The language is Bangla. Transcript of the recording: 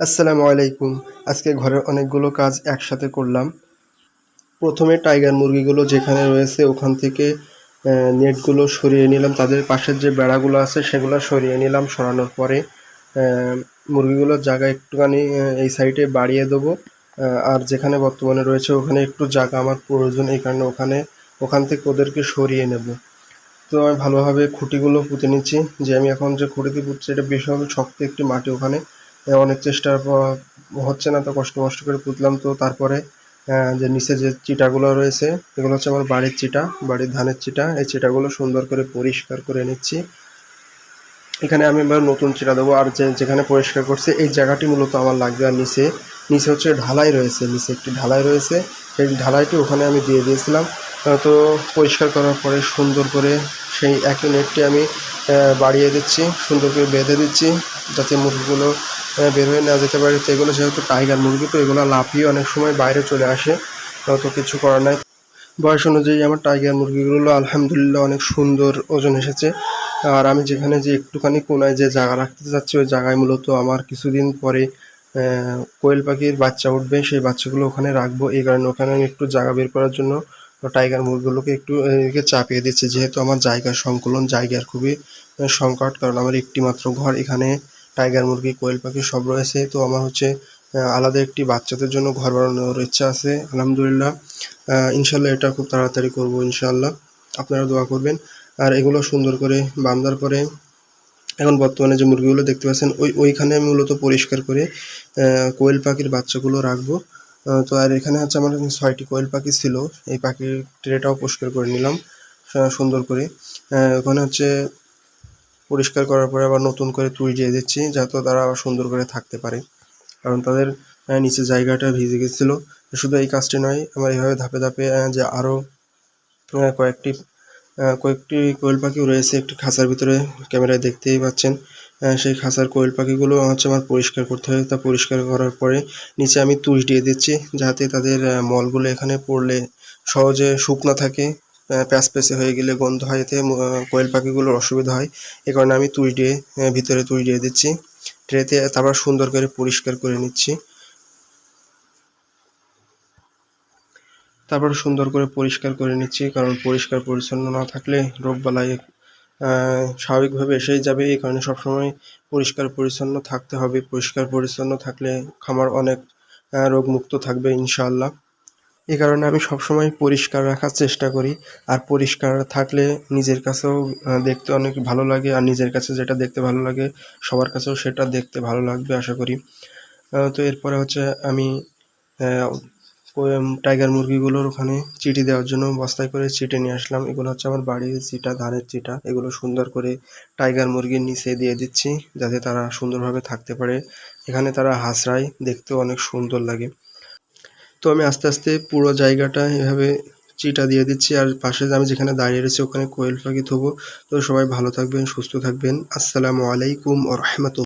আসসালামু আলাইকুম। আজকে ঘরের অনেকগুলো কাজ একসাথে করলাম। প্রথমে টাইগার মুরগিগুলো যেখানে রয়েছে ওখান থেকে নেটগুলো সরিয়ে নিলাম। তাদের পাশের যে বেড়াগুলো আছে সেগুলো সরিয়ে নিলাম। সরানোর পরে মুরগিগুলোর জায়গা একটুখানি এই সাইডে বাড়িয়ে দেবো। আর যেখানে বর্তমানে রয়েছে ওখানে একটু জায়গা আমার প্রয়োজন, এই কারণে ওখান থেকে ওদেরকে সরিয়ে নেব। তো আমি ভালোভাবে খুঁটিগুলো পুঁতে নিচ্ছি। যে আমি এখন যে খুঁটিতে পুঁতছি এটা বেশভাবে শক্ত একটি মাটি, ওখানে অনেক চেষ্টার পর হচ্ছে না, তো কষ্ট মষ্ট করে পুঁতলাম। তো তারপরে যে নিচে যে চিটাগুলো রয়েছে এগুলো হচ্ছে আমার বাড়ির চিটা, বাড়ির ধানের চিটা। এই চিটাগুলো সুন্দর করে পরিষ্কার করে নিচ্ছি। এখানে আমি এবার নতুন চিটা দেবো। আর যেখানে পরিষ্কার করছি এই জায়গাটি মূলত আমার লাগবে। আর নিচে নিচে হচ্ছে ঢালাই রয়েছে, নিচে একটি ঢালাই রয়েছে, সেই ঢালাইটি ওখানে আমি দিয়ে দিয়েছিলাম। তো পরিষ্কার করার পরে সুন্দর করে সেই একই নেটটি আমি বাড়িয়ে দিচ্ছি, সুন্দর করে বেঁধে দিচ্ছি যাতে মুরগিগুলো বের হয়ে না যেতে পারে। তো এগুলো যেহেতু টাইগার মুরগি, তো এগুলো লাফিয়ে অনেক সময় বাইরে চলে আসে, তো কিছু করার নাই। বয়স অনুযায়ী আমার টাইগার মুরগিগুলো আলহামদুলিল্লাহ অনেক সুন্দর ওজন এসেছে। আর আমি যেখানে যে একটুখানি কোনায় যে জায়গা রাখতে চাচ্ছি ওই জায়গায় মূলত আমার কিছুদিন পরে কোয়েল পাখির বাচ্চা উঠবে, সেই বাচ্চাগুলো ওখানে রাখবো। এই কারণে ওখানে আমি একটু জায়গা বের করার জন্য টাইগার মুরগিগুলোকে একটু এদিকে চাপিয়ে দিচ্ছি, যেহেতু আমার জায়গার সংকুলন, জায়গার খুবই সংকট। কারণ আমার একটি মাত্র ঘর, এখানে টাইগার মুরগি কোয়েল পাখি সব রয়েছে। তো আমার হচ্ছে আলাদা একটি বাচ্চাদের জন্য ঘর বানানোর ইচ্ছা আছে আলহামদুলিল্লাহ। ইনশাল্লাহ এটা খুব তাড়াতাড়ি করবো ইনশাল্লাহ, আপনারা দোয়া করবেন। আর এগুলো সুন্দর করে বাঁধার পরে এখন বর্তমানে যে মুরগিগুলো দেখতে পাচ্ছেন ওইখানে আমি মূলত পরিষ্কার করে কোয়েল পাখির বাচ্চাগুলো রাখবো। তো আর এখানে হচ্ছে আমার ৬টি কোয়েল পাখি ছিল, এই পাখির ট্রেটাও পরিষ্কার করে নিলাম সুন্দর করে। ওখানে হচ্ছে পরিষ্কার করার পরে আবার নতুন করে তুই দিয়ে দিচ্ছি যাতে তারা আবার সুন্দর করে থাকতে পারে, কারণ তাদের নিচে জায়গাটা ভিজে গেছিলো। শুধু এই কাজটি নয়, আমার এইভাবে ধাপে ধাপে যে আরও কয়েকটি কোয়েল পাখিও রয়েছে একটি খাঁচার ভিতরে, ক্যামেরায় দেখতেই পাচ্ছেন। সেই খাঁচার কোয়েল পাখিগুলো হচ্ছে আমার পরিষ্কার করতে হবে। তা পরিষ্কার করার পরে নিচে আমি তুষ দিয়ে দিচ্ছি যাতে তাদের মলগুলো এখানে পড়লে সহজে শুকনো থাকে, প্যাচপ্যাচে হয়ে গেলে গন্ধ হয়, এতে কোয়েল পাখিগুলোর অসুবিধা হয়। এ কারণে আমি তুষ দিয়ে ভিতরে তুষ দিয়ে দিচ্ছি ট্রেতে, তারপর সুন্দর করে পরিষ্কার করে নিচ্ছি। তারপর সুন্দর করে পরিষ্কার করে নিচ্ছি, কারণ পরিষ্কার পরিচ্ছন্ন না থাকলে রোগবালাই স্বাভাবিকভাবে এসেই যাবে। এই কারণে সবসময় পরিষ্কার পরিচ্ছন্ন থাকতে হবে। পরিষ্কার পরিচ্ছন্ন থাকলে খামার অনেক রোগমুক্ত থাকবে ইনশাআল্লাহ। এই কারণে আমি সবসময় পরিষ্কার রাখার চেষ্টা করি। আর পরিষ্কার থাকলে নিজের কাছেও দেখতে অনেক ভালো লাগে, আর নিজের কাছে যেটা দেখতে ভালো লাগে সবার কাছেও সেটা দেখতে ভালো লাগবে আশা করি। তো এরপরে হচ্ছে আমি টাইগার মুরগিগুলোর ওখানে চিটি দেওয়ার জন্য বস্তায় করে চিটে নিয়ে আসলাম। এগুলো হচ্ছে আমার বাড়ির চিটা, ধানের চিটা। এগুলো সুন্দর করে টাইগার মুরগির নিচে দিয়ে দিচ্ছি যাতে তারা সুন্দরভাবে থাকতে পারে। এখানে তারা হাঁসরায়, দেখতেও অনেক সুন্দর লাগে। তো আমি আস্তে আস্তে পুরো জায়গাটা এভাবে চিটা দিয়ে দিচ্ছি। আর পাশে আমি যেখানে দাঁড়িয়ে রয়েছি ওখানে কোয়েল পাখি থবো। তো সবাই ভালো থাকবেন, সুস্থ থাকবেন। আসসালামু আলাইকুম ওয়া রাহমাতুল্লাহ।